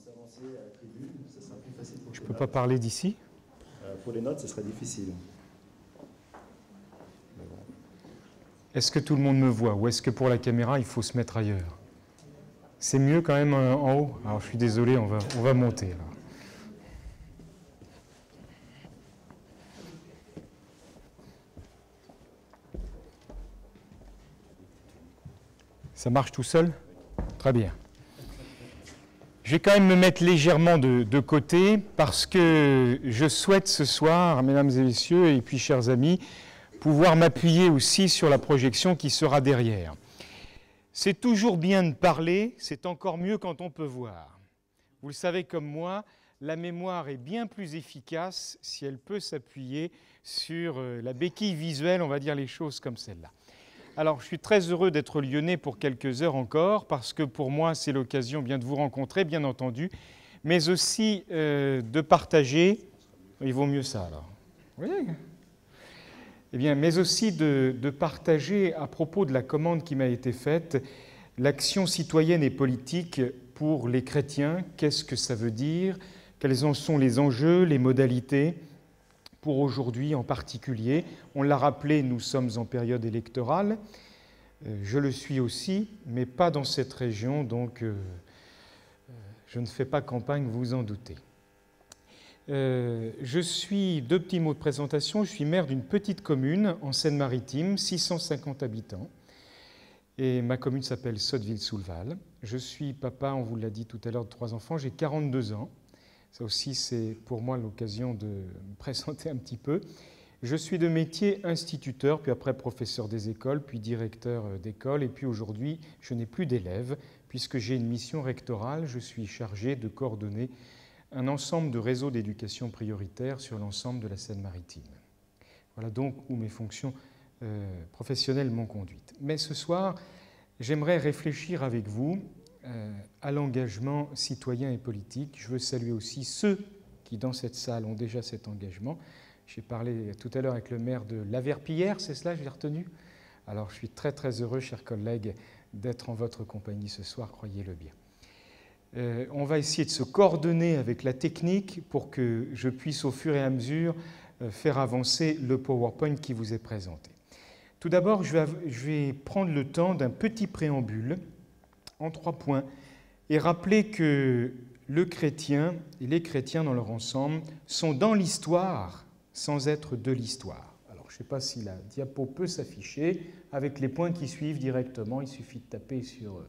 s'avancer à la tribune, ça sera plus facile pour Je ne peux pas parler d'ici? Pour les notes, ce serait difficile. Est-ce que tout le monde me voit ou est-ce que pour la caméra, il faut se mettre ailleurs? C'est mieux quand même en haut? Alors je suis désolé, on va monter là. Ça marche tout seul? Très bien. Je vais quand même me mettre légèrement de côté parce que je souhaite ce soir, mesdames et messieurs, et puis chers amis, pouvoir m'appuyer aussi sur la projection qui sera derrière. C'est toujours bien de parler, c'est encore mieux quand on peut voir. Vous le savez comme moi, la mémoire est bien plus efficace si elle peut s'appuyer sur la béquille visuelle, on va dire les choses comme celle-là. Alors, je suis très heureux d'être lyonnais pour quelques heures encore, parce que pour moi, c'est l'occasion bien de vous rencontrer, bien entendu, mais aussi de partager. Il vaut mieux ça, alors. Vous voyez ? Eh bien, mais aussi de partager, à propos de la commande qui m'a été faite, l'action citoyenne et politique pour les chrétiens. Qu'est-ce que ça veut dire? Quels en sont les enjeux, les modalités pour aujourd'hui en particulier? On l'a rappelé, nous sommes en période électorale. Je le suis aussi, mais pas dans cette région, donc je ne fais pas campagne, vous en doutez. Je suis, deux petits mots de présentation, je suis maire d'une petite commune en Seine-Maritime, 650 habitants, et ma commune s'appelle Sotteville-sous-le-Val. Je suis papa, on vous l'a dit tout à l'heure, de 3 enfants, j'ai 42 ans. Ça aussi, c'est pour moi l'occasion de me présenter un petit peu. Je suis de métier instituteur, puis après professeur des écoles, puis directeur d'école, et puis aujourd'hui, je n'ai plus d'élèves, puisque j'ai une mission rectorale, je suis chargé de coordonner un ensemble de réseaux d'éducation prioritaire sur l'ensemble de la Seine-Maritime. Voilà donc où mes fonctions professionnelles m'ont conduite. Mais ce soir, j'aimerais réfléchir avec vous à l'engagement citoyen et politique. Je veux saluer aussi ceux qui, dans cette salle, ont déjà cet engagement. J'ai parlé tout à l'heure avec le maire de La Verpillière, c'est cela, je l'ai retenu? Alors, je suis très, très heureux, chers collègues, d'être en votre compagnie ce soir, croyez-le bien. On va essayer de se coordonner avec la technique pour que je puisse, au fur et à mesure, faire avancer le PowerPoint qui vous est présenté. Tout d'abord, je vais prendre le temps d'un petit préambule en 3 points et rappeler que le chrétien et les chrétiens dans leur ensemble sont dans l'histoire sans être de l'histoire. Alors, je ne sais pas si la diapo peut s'afficher avec les points qui suivent directement. Il suffit de taper sur...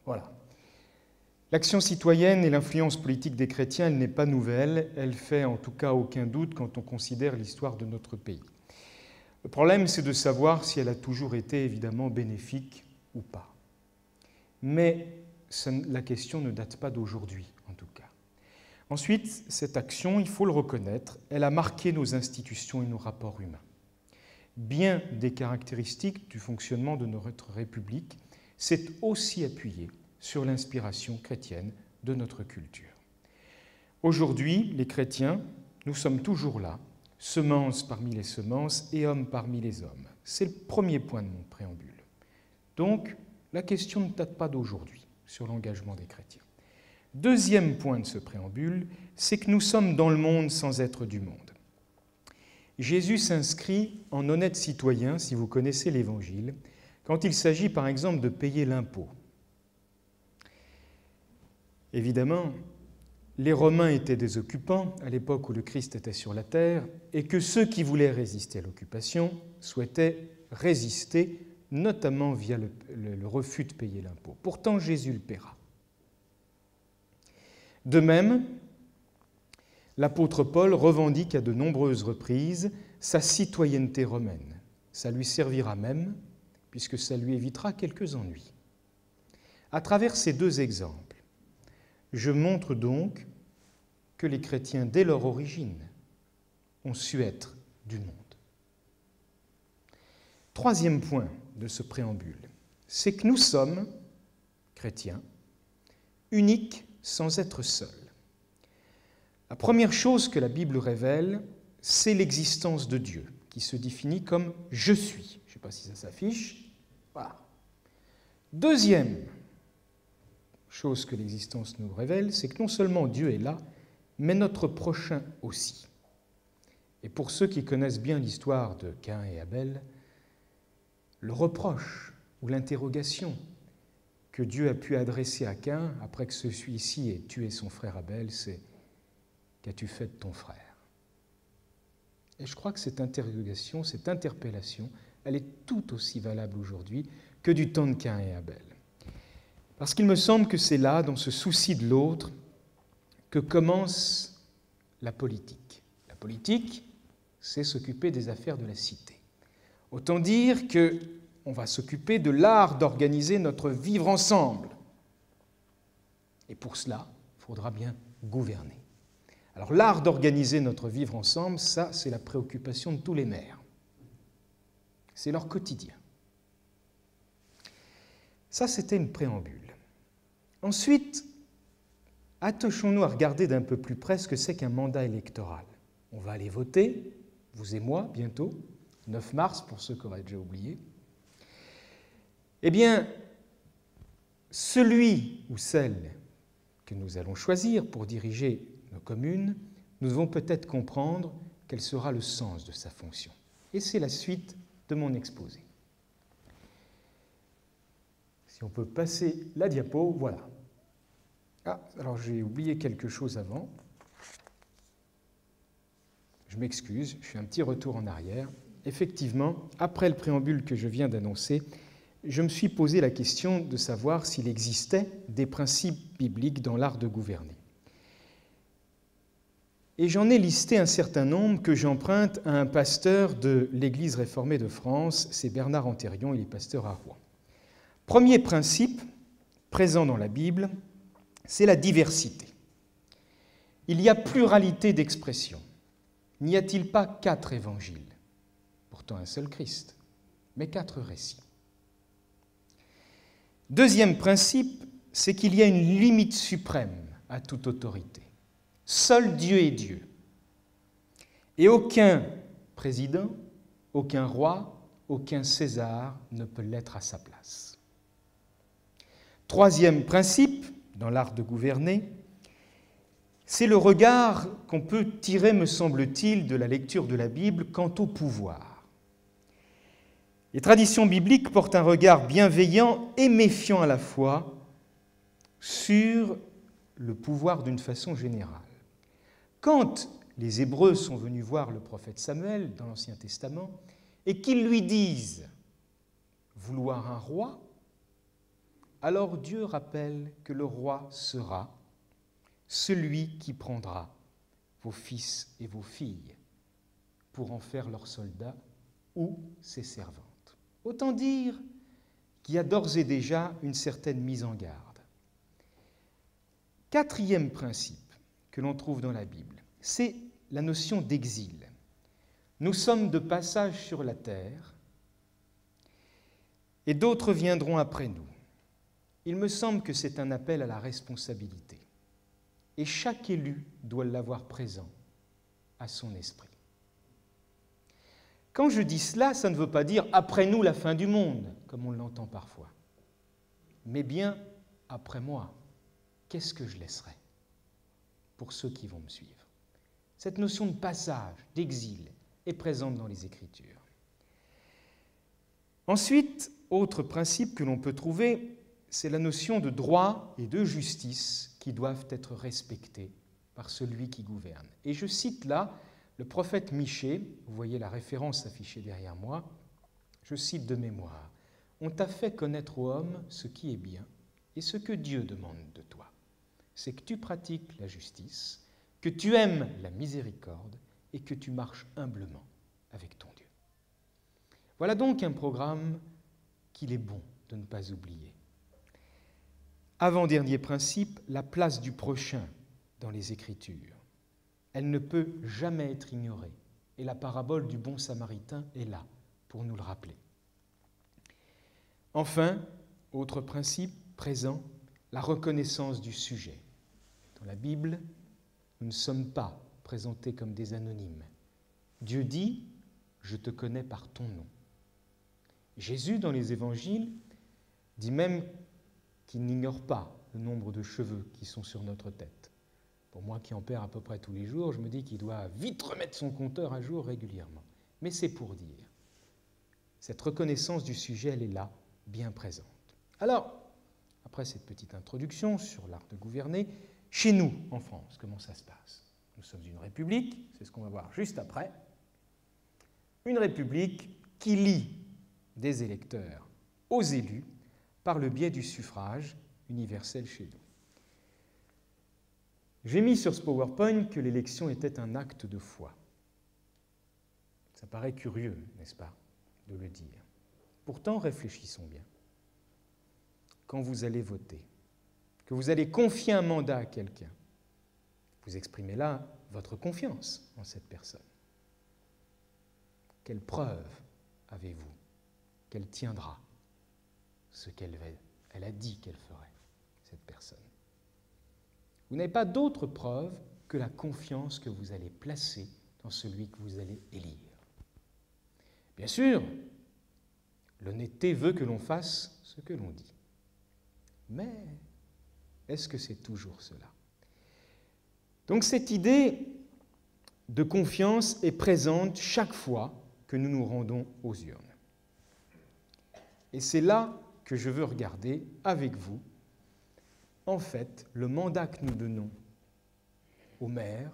voilà. L'action citoyenne et l'influence politique des chrétiens, elle n'est pas nouvelle. Elle fait en tout cas aucun doute quand on considère l'histoire de notre pays. Le problème, c'est de savoir si elle a toujours été évidemment bénéfique ou pas. Mais la question ne date pas d'aujourd'hui, en tout cas. Ensuite, cette action, il faut le reconnaître, elle a marqué nos institutions et nos rapports humains. Bien des caractéristiques du fonctionnement de notre République s'est aussi appuyé sur l'inspiration chrétienne de notre culture. Aujourd'hui, les chrétiens, nous sommes toujours là, semences parmi les semences et hommes parmi les hommes. C'est le premier point de mon préambule. Donc, la question ne date pas d'aujourd'hui sur l'engagement des chrétiens. Deuxième point de ce préambule, c'est que nous sommes dans le monde sans être du monde. Jésus s'inscrit en honnête citoyen, si vous connaissez l'Évangile, quand il s'agit par exemple de payer l'impôt. Évidemment, les Romains étaient des occupants à l'époque où le Christ était sur la terre et que ceux qui voulaient résister à l'occupation souhaitaient résister, notamment via le refus de payer l'impôt. Pourtant, Jésus le paiera. De même, l'apôtre Paul revendique à de nombreuses reprises sa citoyenneté romaine. Ça lui servira même, puisque ça lui évitera quelques ennuis. À travers ces 2 exemples, je montre donc que les chrétiens, dès leur origine, ont su être du monde. Troisième point de ce préambule, c'est que nous sommes, chrétiens, uniques sans être seuls. La première chose que la Bible révèle, c'est l'existence de Dieu, qui se définit comme « je suis ». Je ne sais pas si ça s'affiche. Voilà. Deuxième chose que l'existence nous révèle, c'est que non seulement Dieu est là, mais notre prochain aussi. Et pour ceux qui connaissent bien l'histoire de Caïn et Abel, le reproche ou l'interrogation que Dieu a pu adresser à Caïn après que celui-ci ait tué son frère Abel, c'est « Qu'as-tu fait de ton frère ?» Et je crois que cette interrogation, cette interpellation, elle est tout aussi valable aujourd'hui que du temps de Caïn et Abel. Parce qu'il me semble que c'est là, dans ce souci de l'autre, que commence la politique. La politique, c'est s'occuper des affaires de la cité. Autant dire qu'on va s'occuper de l'art d'organiser notre vivre ensemble. Et pour cela, il faudra bien gouverner. Alors l'art d'organiser notre vivre ensemble, ça, c'est la préoccupation de tous les maires. C'est leur quotidien. Ça, c'était une préambule. Ensuite, attachons-nous à regarder d'un peu plus près ce que c'est qu'un mandat électoral. On va aller voter, vous et moi, bientôt, 9 mars, pour ceux qui auraient déjà oublié. Eh bien, celui ou celle que nous allons choisir pour diriger nos communes, nous devons peut-être comprendre quel sera le sens de sa fonction. Et c'est la suite de mon exposé. Si on peut passer la diapo, voilà. Ah, alors j'ai oublié quelque chose avant. Je m'excuse, je fais un petit retour en arrière. Effectivement, après le préambule que je viens d'annoncer, je me suis posé la question de savoir s'il existait des principes bibliques dans l'art de gouverner. Et j'en ai listé un certain nombre que j'emprunte à un pasteur de l'Église réformée de France, c'est Bernard Antérion, il est pasteur à Rouen. Premier principe présent dans la Bible, c'est la diversité. Il y a pluralité d'expressions. N'y a-t-il pas 4 évangiles? Pourtant un seul Christ, mais 4 récits. Deuxième principe, c'est qu'il y a une limite suprême à toute autorité. Seul Dieu est Dieu. Et aucun président, aucun roi, aucun César ne peut l'être à sa place. Troisième principe, dans l'art de gouverner, c'est le regard qu'on peut tirer, me semble-t-il, de la lecture de la Bible quant au pouvoir. Les traditions bibliques portent un regard bienveillant et méfiant à la fois sur le pouvoir d'une façon générale. Quand les Hébreux sont venus voir le prophète Samuel dans l'Ancien Testament et qu'ils lui disent « vouloir un roi », alors Dieu rappelle que le roi sera celui qui prendra vos fils et vos filles pour en faire leurs soldats ou ses servantes. Autant dire qu'il y a d'ores et déjà une certaine mise en garde. Quatrième principe que l'on trouve dans la Bible, c'est la notion d'exil. Nous sommes de passage sur la terre et d'autres viendront après nous. Il me semble que c'est un appel à la responsabilité. Et chaque élu doit l'avoir présent à son esprit. Quand je dis cela, ça ne veut pas dire « après nous la fin du monde », comme on l'entend parfois, mais bien « après moi, qu'est-ce que je laisserai pour ceux qui vont me suivre ?» Cette notion de passage, d'exil, est présente dans les Écritures. Ensuite, autre principe que l'on peut trouver, c'est la notion de droit et de justice qui doivent être respectés par celui qui gouverne. Et je cite là le prophète Michée, vous voyez la référence affichée derrière moi, je cite de mémoire, « On t'a fait connaître aux hommes ce qui est bien et ce que Dieu demande de toi. C'est que tu pratiques la justice, que tu aimes la miséricorde et que tu marches humblement avec ton Dieu. » Voilà donc un programme qu'il est bon de ne pas oublier. Avant-dernier principe, la place du prochain dans les Écritures. Elle ne peut jamais être ignorée. Et la parabole du bon samaritain est là pour nous le rappeler. Enfin, autre principe présent, la reconnaissance du sujet. Dans la Bible, nous ne sommes pas présentés comme des anonymes. Dieu dit « Je te connais par ton nom ». Jésus, dans les Évangiles, dit même qu'il n'ignore pas le nombre de cheveux qui sont sur notre tête. Pour moi qui en perds à peu près tous les jours, je me dis qu'il doit vite remettre son compteur à jour régulièrement. Mais c'est pour dire, cette reconnaissance du sujet, elle est là, bien présente. Alors, après cette petite introduction sur l'art de gouverner, chez nous, en France, comment ça se passe? Nous sommes une république, c'est ce qu'on va voir juste après. Une république qui lie des électeurs aux élus par le biais du suffrage universel chez nous. J'ai mis sur ce PowerPoint que l'élection était un acte de foi. Ça paraît curieux, n'est-ce pas, de le dire. Pourtant, réfléchissons bien. Quand vous allez voter, que vous allez confier un mandat à quelqu'un, vous exprimez là votre confiance en cette personne. Quelle preuve avez-vous qu'elle tiendra ce qu'elle a dit qu'elle ferait, cette personne? Vous n'avez pas d'autre preuve que la confiance que vous allez placer dans celui que vous allez élire. Bien sûr, l'honnêteté veut que l'on fasse ce que l'on dit. Mais est-ce que c'est toujours cela? Donc cette idée de confiance est présente chaque fois que nous nous rendons aux urnes. Et c'est là que je veux regarder avec vous, en fait, le mandat que nous donnons aux maires,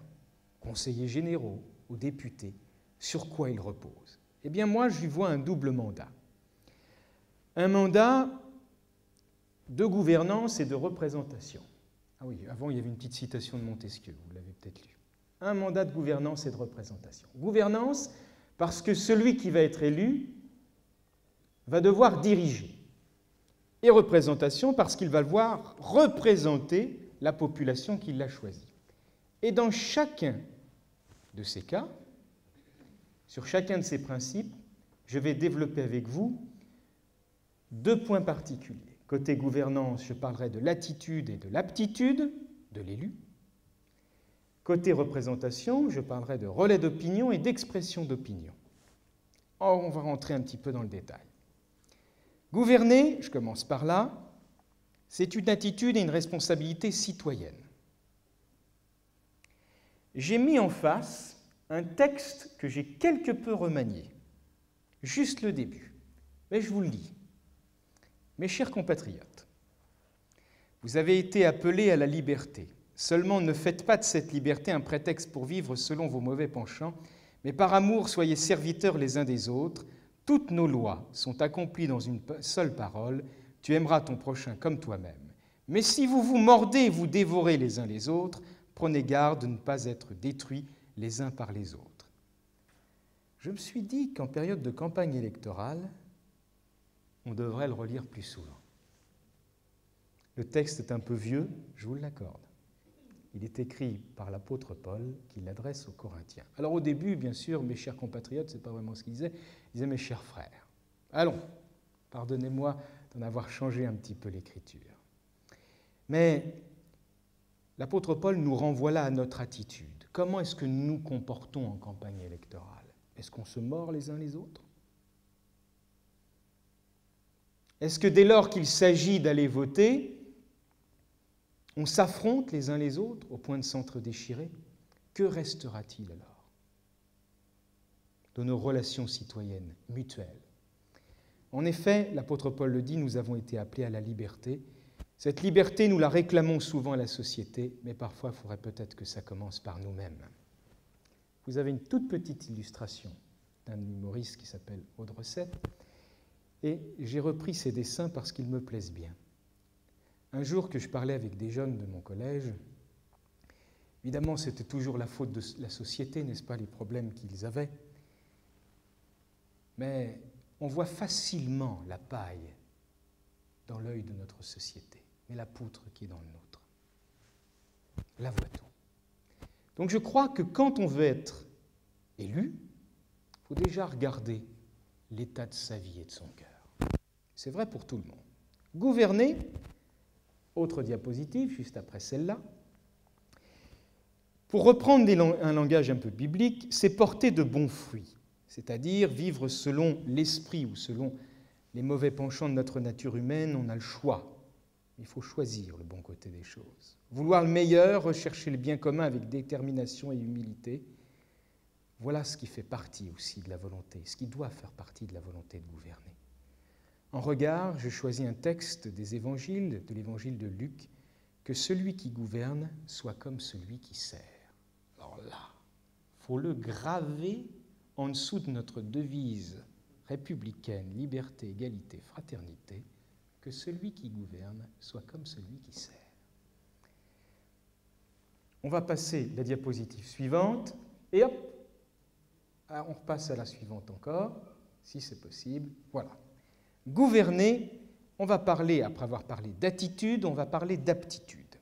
conseillers généraux, aux députés, sur quoi il repose. Eh bien, moi, j'y vois un double mandat. Un mandat de gouvernance et de représentation. Ah oui, avant, il y avait une petite citation de Montesquieu, vous l'avez peut-être lu. Un mandat de gouvernance et de représentation. Gouvernance, parce que celui qui va être élu va devoir diriger. Et représentation, parce qu'il va devoir représenter la population qui l'a choisi. Et dans chacun de ces cas, sur chacun de ces principes, je vais développer avec vous deux points particuliers. Côté gouvernance, je parlerai de l'attitude et de l'aptitude de l'élu. Côté représentation, je parlerai de relais d'opinion et d'expression d'opinion. On va rentrer un petit peu dans le détail. Gouverner, je commence par là, c'est une attitude et une responsabilité citoyenne. J'ai mis en face un texte que j'ai quelque peu remanié, juste le début, mais je vous le dis. Mes chers compatriotes, vous avez été appelés à la liberté. Seulement ne faites pas de cette liberté un prétexte pour vivre selon vos mauvais penchants, mais par amour soyez serviteurs les uns des autres. Toutes nos lois sont accomplies dans une seule parole, tu aimeras ton prochain comme toi-même. Mais si vous vous mordez et vous dévorez les uns les autres, prenez garde de ne pas être détruits les uns par les autres. Je me suis dit qu'en période de campagne électorale, on devrait le relire plus souvent. Le texte est un peu vieux, je vous l'accorde. Il est écrit par l'apôtre Paul qui l'adresse aux Corinthiens. Alors au début, bien sûr, mes chers compatriotes, ce n'est pas vraiment ce qu'il disait, il disait mes chers frères. Allons, pardonnez-moi d'en avoir changé un petit peu l'écriture. Mais l'apôtre Paul nous renvoie là à notre attitude. Comment est-ce que nous nous comportons en campagne électorale? Est-ce qu'on se mord les uns les autres? Est-ce que dès lors qu'il s'agit d'aller voter, on s'affronte les uns les autres au point de s'entre-déchirer? Que restera-t-il alors de nos relations citoyennes mutuelles? En effet, l'apôtre Paul le dit, nous avons été appelés à la liberté. Cette liberté, nous la réclamons souvent à la société, mais parfois, il faudrait peut-être que ça commence par nous-mêmes. Vous avez une toute petite illustration d'un humoriste qui s'appelle Aude Recette, et j'ai repris ses dessins parce qu'ils me plaisent bien. Un jour que je parlais avec des jeunes de mon collège, évidemment, c'était toujours la faute de la société, n'est-ce pas, les problèmes qu'ils avaient. Mais on voit facilement la paille dans l'œil de notre société, mais la poutre qui est dans le nôtre. La voit-on. Donc je crois que quand on veut être élu, il faut déjà regarder l'état de sa vie et de son cœur. C'est vrai pour tout le monde. Gouverner, autre diapositive, juste après celle-là, pour reprendre un langage un peu biblique, c'est porter de bons fruits, c'est-à-dire vivre selon l'esprit ou selon les mauvais penchants de notre nature humaine, on a le choix. Il faut choisir le bon côté des choses. Vouloir le meilleur, rechercher le bien commun avec détermination et humilité, voilà ce qui fait partie aussi de la volonté, ce qui doit faire partie de la volonté de gouverner. En regard, je choisis un texte des évangiles, de l'évangile de Luc, que celui qui gouverne soit comme celui qui sert. Alors là, il faut le graver en dessous de notre devise républicaine, liberté, égalité, fraternité, que celui qui gouverne soit comme celui qui sert. On va passer la diapositive suivante, et hop, on repasse à la suivante encore, si c'est possible. Voilà. Gouverner, on va parler, après avoir parlé d'attitude, on va parler d'aptitude.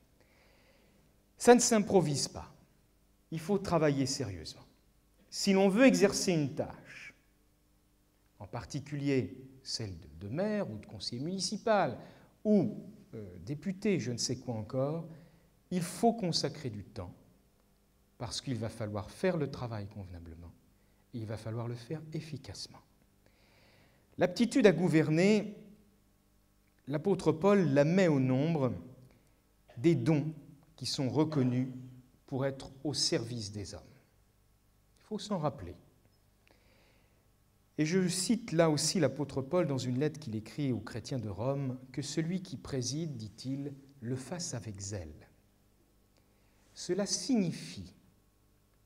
Ça ne s'improvise pas. Il faut travailler sérieusement. Si l'on veut exercer une tâche, en particulier celle de maire ou de conseiller municipal ou député, je ne sais quoi encore, il faut consacrer du temps parce qu'il va falloir faire le travail convenablement et il va falloir le faire efficacement. L'aptitude à gouverner, l'apôtre Paul la met au nombre des dons qui sont reconnus pour être au service des hommes. Il faut s'en rappeler. Et je cite là aussi l'apôtre Paul dans une lettre qu'il écrit aux chrétiens de Rome, que celui qui préside, dit-il, le fasse avec zèle. Cela signifie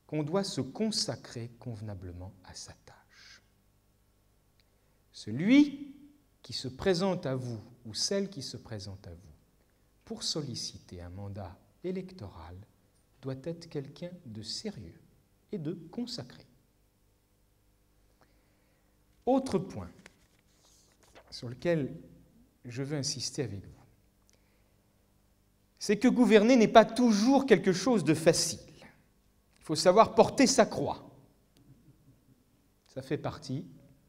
qu'on doit se consacrer convenablement à sa tâche. Celui qui se présente à vous, ou celle qui se présente à vous, pour solliciter un mandat électoral, doit être quelqu'un de sérieux et de consacré. Autre point sur lequel je veux insister avec vous, c'est que gouverner n'est pas toujours quelque chose de facile. Il faut savoir porter sa croix. Ça fait partie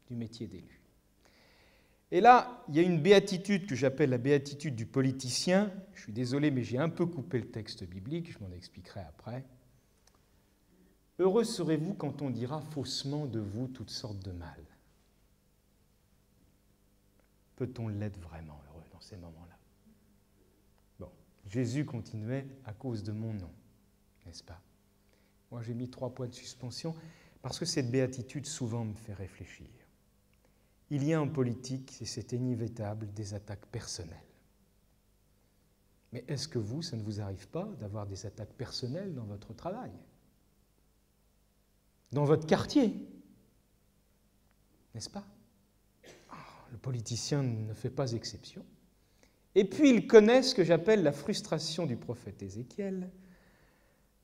du métier d'élu. Et là, il y a une béatitude que j'appelle la béatitude du politicien. Je suis désolé, mais j'ai un peu coupé le texte biblique, je m'en expliquerai après. Heureux serez-vous quand on dira faussement de vous toutes sortes de mal. Peut-on l'être vraiment heureux dans ces moments-là? Bon, Jésus continuait à cause de mon nom, n'est-ce pas? Moi, j'ai mis 3 points de suspension parce que cette béatitude souvent me fait réfléchir. Il y a en politique, et c'est inévitable, des attaques personnelles. Mais est-ce que vous, ça ne vous arrive pas d'avoir des attaques personnelles dans votre travail? Dans votre quartier? N'est-ce pas? Le politicien ne fait pas exception. Et puis il connaît ce que j'appelle la frustration du prophète Ézéchiel.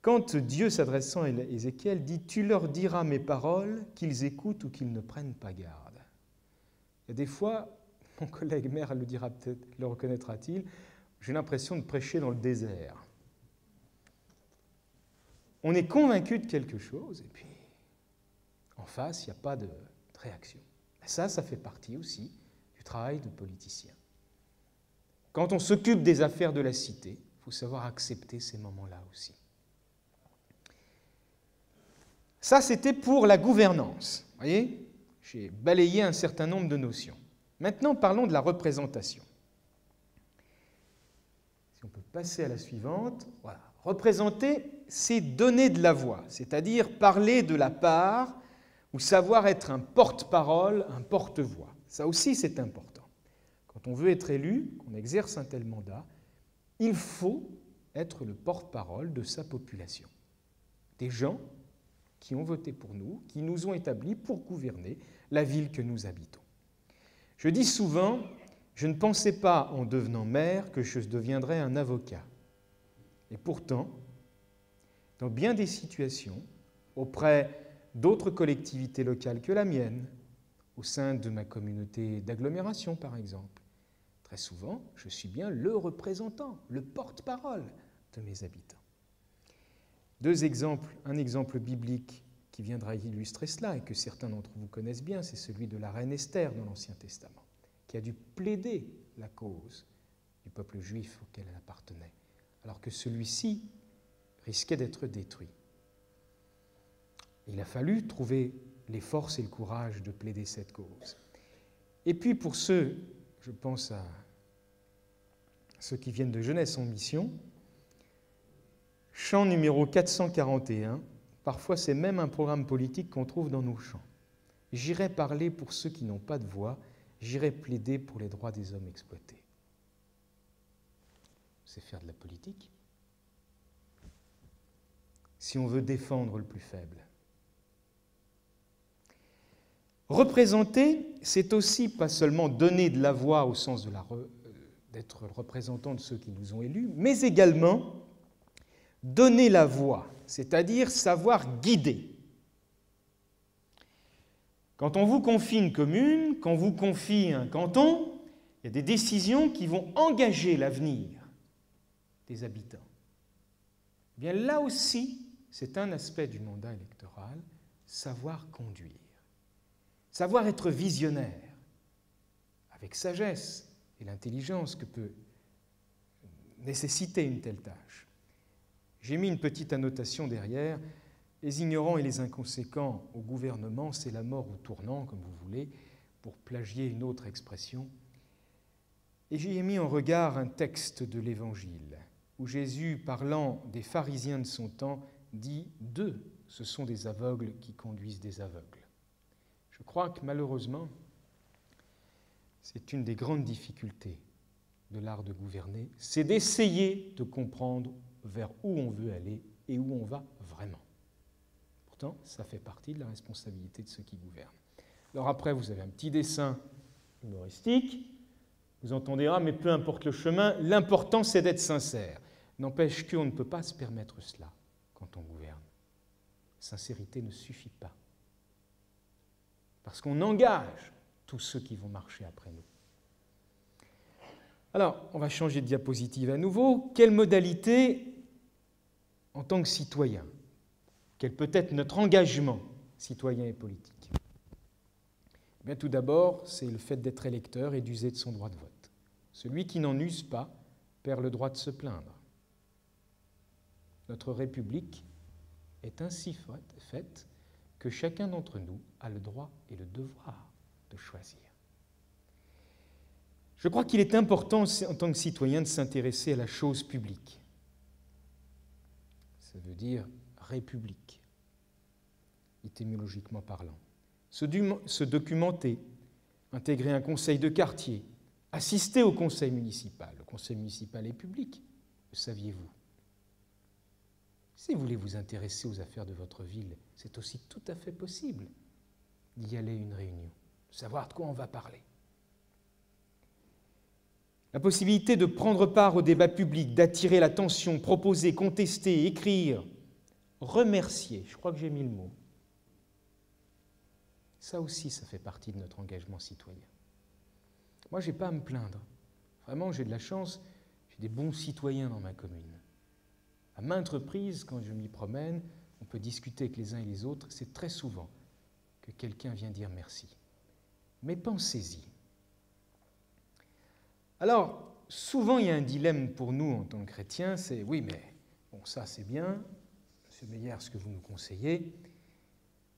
Quand Dieu, s'adressant à Ézéchiel, dit « Tu leur diras mes paroles, qu'ils écoutent ou qu'ils ne prennent pas garde. » Et des fois, mon collègue maire le dira peut-être, le reconnaîtra-t-il, j'ai l'impression de prêcher dans le désert. On est convaincu de quelque chose, et puis en face, il n'y a pas de réaction. Ça fait partie aussi du travail de politicien. Quand on s'occupe des affaires de la cité, il faut savoir accepter ces moments-là aussi. Ça, c'était pour la gouvernance. Vous voyez, j'ai balayé un certain nombre de notions. Maintenant, parlons de la représentation. Si on peut passer à la suivante, voilà. Représenter, c'est donner de la voix, c'est-à-dire parler de la part ou savoir être un porte-parole, un porte-voix. Ça aussi, c'est important. Quand on veut être élu, qu'on exerce un tel mandat, il faut être le porte-parole de sa population. Des gens qui ont voté pour nous, qui nous ont établis pour gouverner la ville que nous habitons. Je dis souvent, je ne pensais pas en devenant maire que je deviendrais un avocat. Et pourtant, dans bien des situations, auprès d'autres collectivités locales que la mienne, au sein de ma communauté d'agglomération par exemple, très souvent, je suis bien le représentant, le porte-parole de mes habitants. 2 exemples, un exemple biblique qui viendra illustrer cela et que certains d'entre vous connaissent bien, c'est celui de la reine Esther dans l'Ancien Testament, qui a dû plaider la cause du peuple juif auquel elle appartenait, alors que celui-ci risquait d'être détruit. Il a fallu trouver les forces et le courage de plaider cette cause. Et puis pour ceux, je pense à ceux qui viennent de Jeunesse en Mission. Chant numéro 441, parfois c'est même un programme politique qu'on trouve dans nos chants. J'irai parler pour ceux qui n'ont pas de voix, j'irai plaider pour les droits des hommes exploités. C'est faire de la politique. Si on veut défendre le plus faible. Représenter, c'est aussi pas seulement donner de la voix au sens d'être le représentant de ceux qui nous ont élus, mais également donner la voix, c'est-à-dire savoir guider. Quand on vous confie une commune, quand on vous confie un canton, il y a des décisions qui vont engager l'avenir des habitants. Eh bien, là aussi, c'est un aspect du mandat électoral, savoir conduire, savoir être visionnaire, avec sagesse et l'intelligence que peut nécessiter une telle tâche. J'ai mis une petite annotation derrière. Les ignorants et les inconséquents au gouvernement, c'est la mort au tournant, comme vous voulez, pour plagier une autre expression. Et j'y ai mis en regard un texte de l'Évangile, où Jésus, parlant des pharisiens de son temps, dit « D'eux, ce sont des aveugles qui conduisent des aveugles ». Je crois que malheureusement, c'est une des grandes difficultés de l'art de gouverner, c'est d'essayer de comprendre vers où on veut aller et où on va vraiment. Pourtant, ça fait partie de la responsabilité de ceux qui gouvernent. Alors après, vous avez un petit dessin humoristique, vous entendez « Ah, mais peu importe le chemin, l'important c'est d'être sincère ». N'empêche qu'on ne peut pas se permettre cela quand on gouverne. Sincérité ne suffit pas. Parce qu'on engage tous ceux qui vont marcher après nous. Alors, on va changer de diapositive à nouveau. Quelle modalité en tant que citoyen? Quel peut être notre engagement citoyen et politique? Eh bien, tout d'abord, c'est le fait d'être électeur et d'user de son droit de vote. Celui qui n'en use pas perd le droit de se plaindre. Notre République est ainsi faite que chacun d'entre nous a le droit et le devoir de choisir. Je crois qu'il est important en tant que citoyen de s'intéresser à la chose publique. Ça veut dire république, étymologiquement parlant. Se documenter, intégrer un conseil de quartier, assister au conseil municipal. Le conseil municipal est public, le saviez-vous? Si vous voulez vous intéresser aux affaires de votre ville, c'est aussi tout à fait possible d'y aller à une réunion, de savoir de quoi on va parler. La possibilité de prendre part au débat public, d'attirer l'attention, proposer, contester, écrire, remercier, je crois que j'ai mis le mot. Ça aussi, ça fait partie de notre engagement citoyen. Moi, je n'ai pas à me plaindre. Vraiment, j'ai de la chance, j'ai des bons citoyens dans ma commune. À maintes reprises, quand je m'y promène, on peut discuter avec les uns et les autres, c'est très souvent que quelqu'un vient dire merci. Mais pensez-y. Alors, souvent, il y a un dilemme pour nous en tant que chrétiens, c'est « oui, mais bon, ça c'est bien, M. Meyer, ce que vous nous conseillez,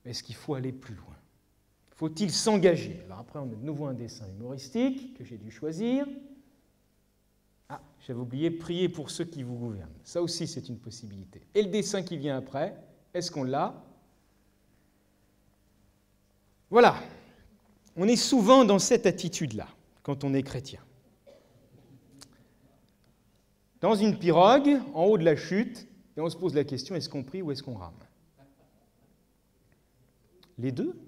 mais est-ce qu'il faut aller plus loin? Faut-il s'engager ?» Alors après, on a de nouveau un dessin humoristique que j'ai dû choisir. Ah, j'avais oublié, prier pour ceux qui vous gouvernent. Ça aussi, c'est une possibilité. Et le dessin qui vient après, est-ce qu'on l'a? Voilà. On est souvent dans cette attitude-là, quand on est chrétien. Dans une pirogue, en haut de la chute, et on se pose la question, est-ce qu'on prie ou est-ce qu'on rame? Les deux?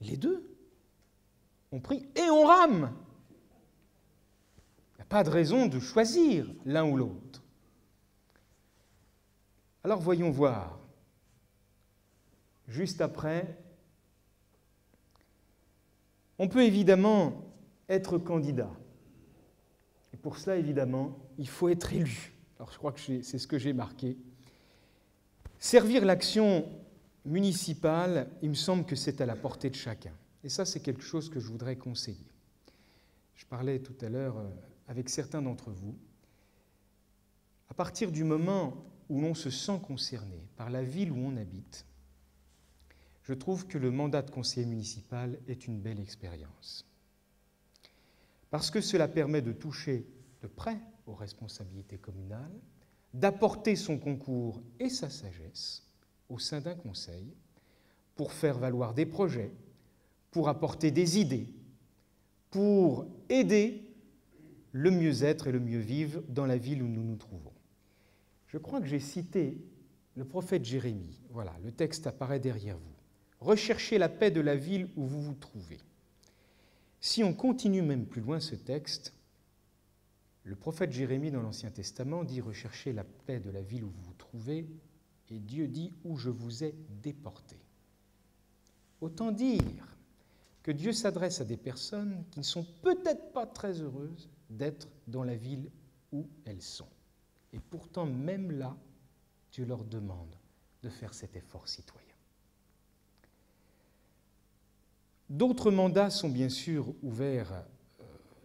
Les deux. On prie et on rame. Il n'y a pas de raison de choisir l'un ou l'autre. Alors voyons voir. Juste après, on peut évidemment être candidat. Et pour cela, évidemment, il faut être élu. Alors je crois que c'est ce que j'ai marqué. Servir l'action municipale, il me semble que c'est à la portée de chacun. Et ça, c'est quelque chose que je voudrais conseiller. Je parlais tout à l'heure avec certains d'entre vous. À partir du moment où l'on se sent concerné par la ville où on habite, je trouve que le mandat de conseiller municipal est une belle expérience. Parce que cela permet de toucher de près aux responsabilités communales, d'apporter son concours et sa sagesse au sein d'un conseil pour faire valoir des projets, pour apporter des idées, pour aider le mieux-être et le mieux-vivre dans la ville où nous nous trouvons. Je crois que j'ai cité le prophète Jérémie. Voilà, le texte apparaît derrière vous. Recherchez la paix de la ville où vous vous trouvez. Si on continue même plus loin ce texte, le prophète Jérémie dans l'Ancien Testament dit « Recherchez la paix de la ville où vous vous trouvez » et Dieu dit « Où je vous ai déporté ». Autant dire que Dieu s'adresse à des personnes qui ne sont peut-être pas très heureuses d'être dans la ville où elles sont. Et pourtant, même là, Dieu leur demande de faire cet effort citoyen. D'autres mandats sont bien sûr ouverts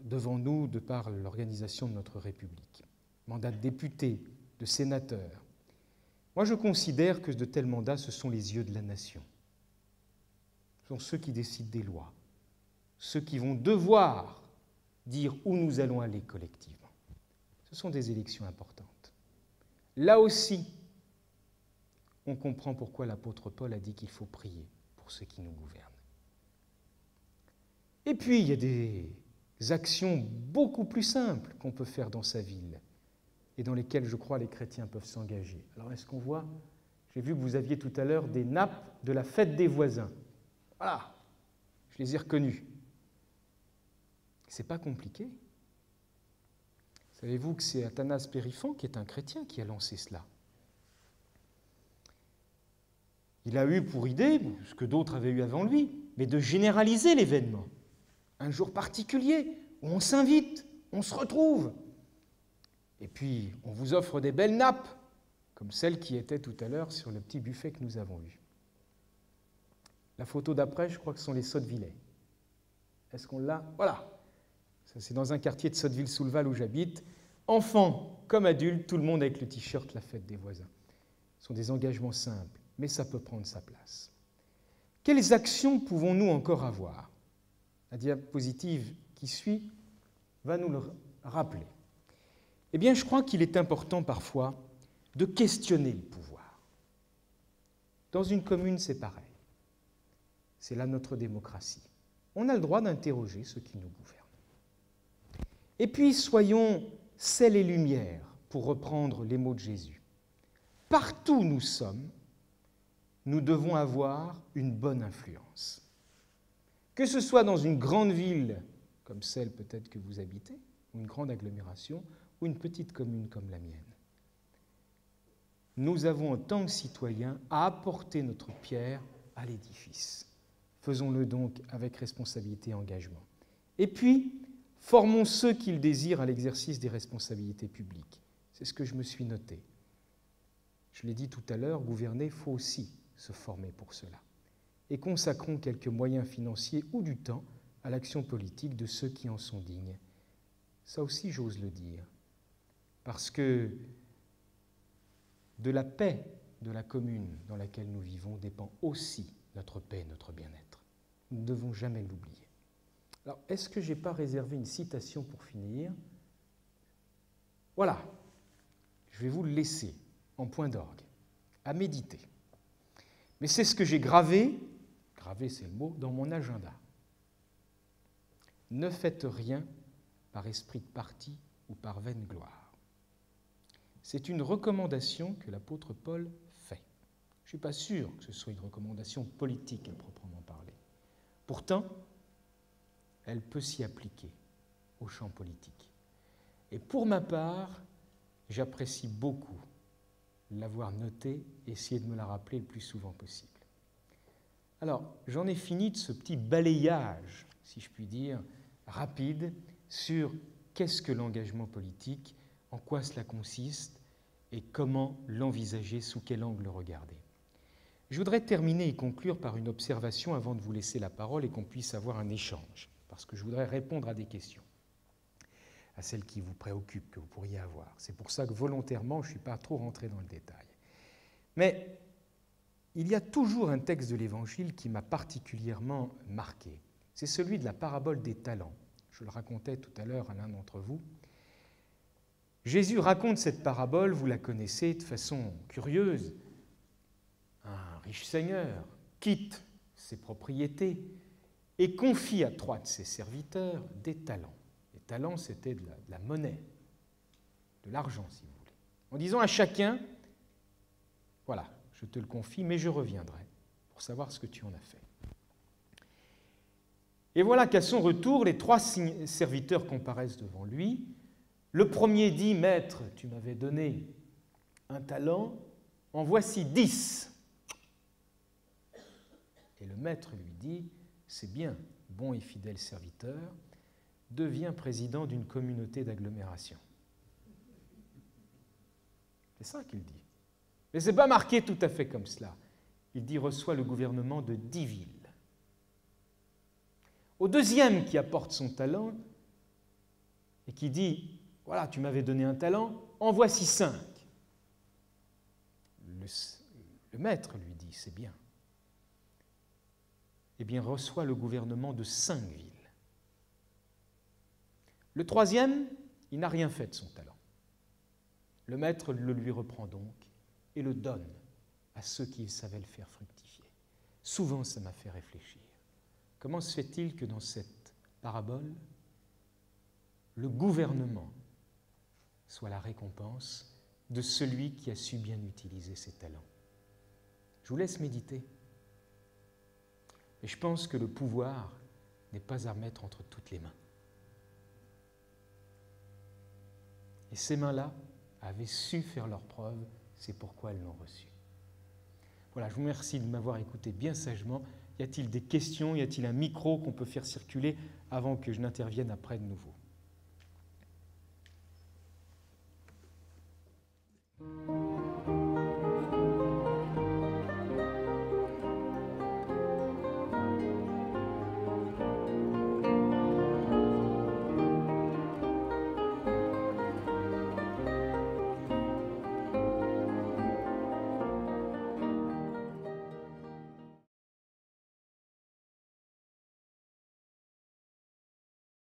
devant nous de par l'organisation de notre République. Mandats de députés, de sénateurs. Moi, je considère que de tels mandats, ce sont les yeux de la nation. Ce sont ceux qui décident des lois, ceux qui vont devoir dire où nous allons aller collectivement. Ce sont des élections importantes. Là aussi, on comprend pourquoi l'apôtre Paul a dit qu'il faut prier pour ceux qui nous gouvernent. Et puis, il y a des actions beaucoup plus simples qu'on peut faire dans sa ville et dans lesquelles, je crois, les chrétiens peuvent s'engager. Alors, est-ce qu'on voit? J'ai vu que vous aviez tout à l'heure des nappes de la fête des voisins. Voilà, je les ai reconnues. C'est pas compliqué. Savez-vous que c'est Athanas Périphon, qui est un chrétien, qui a lancé cela? Il a eu pour idée, ce que d'autres avaient eu avant lui, mais de généraliser l'événement. Un jour particulier où on s'invite, on se retrouve. Et puis, on vous offre des belles nappes, comme celle qui était tout à l'heure sur le petit buffet que nous avons eu. La photo d'après, je crois que ce sont les Sottevillais. Est-ce qu'on l'a? Voilà. Ça, c'est dans un quartier de Sotteville-sous-le-Val où j'habite. Enfants comme adultes, tout le monde avec le t-shirt « La fête des voisins ». Ce sont des engagements simples, mais ça peut prendre sa place. Quelles actions pouvons-nous encore avoir? La diapositive qui suit va nous le rappeler. Eh bien, je crois qu'il est important parfois de questionner le pouvoir. Dans une commune, c'est pareil. C'est là notre démocratie. On a le droit d'interroger ceux qui nous gouvernent. Et puis, soyons sel et lumière, pour reprendre les mots de Jésus. Partout où nous sommes, nous devons avoir une bonne influence. Que ce soit dans une grande ville, comme celle peut-être que vous habitez, ou une grande agglomération, ou une petite commune comme la mienne. Nous avons, en tant que citoyens, à apporter notre pierre à l'édifice. Faisons-le donc avec responsabilité et engagement. Et puis, formons ceux qui le désirent à l'exercice des responsabilités publiques. C'est ce que je me suis noté. Je l'ai dit tout à l'heure, gouverner, il faut aussi se former pour cela. Et consacrons quelques moyens financiers ou du temps à l'action politique de ceux qui en sont dignes. Ça aussi, j'ose le dire, parce que de la paix de la commune dans laquelle nous vivons dépend aussi notre paix et notre bien-être. Nous ne devons jamais l'oublier. Alors, est-ce que je n'ai pas réservé une citation pour finir? Voilà, je vais vous le laisser en point d'orgue, à méditer. Mais c'est ce que j'ai gravé c'est le mot, dans mon agenda. Ne faites rien par esprit de parti ou par vaine gloire. C'est une recommandation que l'apôtre Paul fait. Je ne suis pas sûr que ce soit une recommandation politique à proprement parler. Pourtant, elle peut s'y appliquer au champ politique. Et pour ma part, j'apprécie beaucoup l'avoir noté et essayer de me la rappeler le plus souvent possible. Alors, j'en ai fini de ce petit balayage, si je puis dire, rapide, sur qu'est-ce que l'engagement politique, en quoi cela consiste et comment l'envisager, sous quel angle le regarder. Je voudrais terminer et conclure par une observation avant de vous laisser la parole et qu'on puisse avoir un échange, parce que je voudrais répondre à des questions, à celles qui vous préoccupent, que vous pourriez avoir. C'est pour ça que volontairement, je ne suis pas trop rentré dans le détail. Mais il y a toujours un texte de l'Évangile qui m'a particulièrement marqué. C'est celui de la parabole des talents. Je le racontais tout à l'heure à l'un d'entre vous. Jésus raconte cette parabole, vous la connaissez de façon curieuse. Un riche seigneur quitte ses propriétés et confie à 3 de ses serviteurs des talents. Les talents, c'était de la monnaie, de l'argent, si vous voulez. En disant à chacun, voilà, je te le confie, mais je reviendrai pour savoir ce que tu en as fait. Et voilà qu'à son retour, les 3 serviteurs comparaissent devant lui. Le premier dit, « Maître, tu m'avais donné un talent, en voici 10. » Et le maître lui dit, « C'est bien, bon et fidèle serviteur, deviens président d'une communauté d'agglomération. » C'est ça qu'il dit. Mais ce n'est pas marqué tout à fait comme cela. Il dit, « Reçois le gouvernement de 10 villes. » Au deuxième qui apporte son talent et qui dit, « Voilà, tu m'avais donné un talent, en voici 5. » Le maître lui dit, « C'est bien. » Eh bien, reçoit le gouvernement de 5 villes. Le troisième, il n'a rien fait de son talent. Le maître le lui reprend donc et le donne à ceux qui savaient le faire fructifier. Souvent, ça m'a fait réfléchir. Comment se fait-il que dans cette parabole, le gouvernement soit la récompense de celui qui a su bien utiliser ses talents? Je vous laisse méditer. Et je pense que le pouvoir n'est pas à mettre entre toutes les mains. Et ces mains-là avaient su faire leur preuve, c'est pourquoi elles l'ont reçu. Voilà, je vous remercie de m'avoir écouté bien sagement. Y a-t-il des questions? Y a-t-il un micro qu'on peut faire circuler avant que je n'intervienne après de nouveau?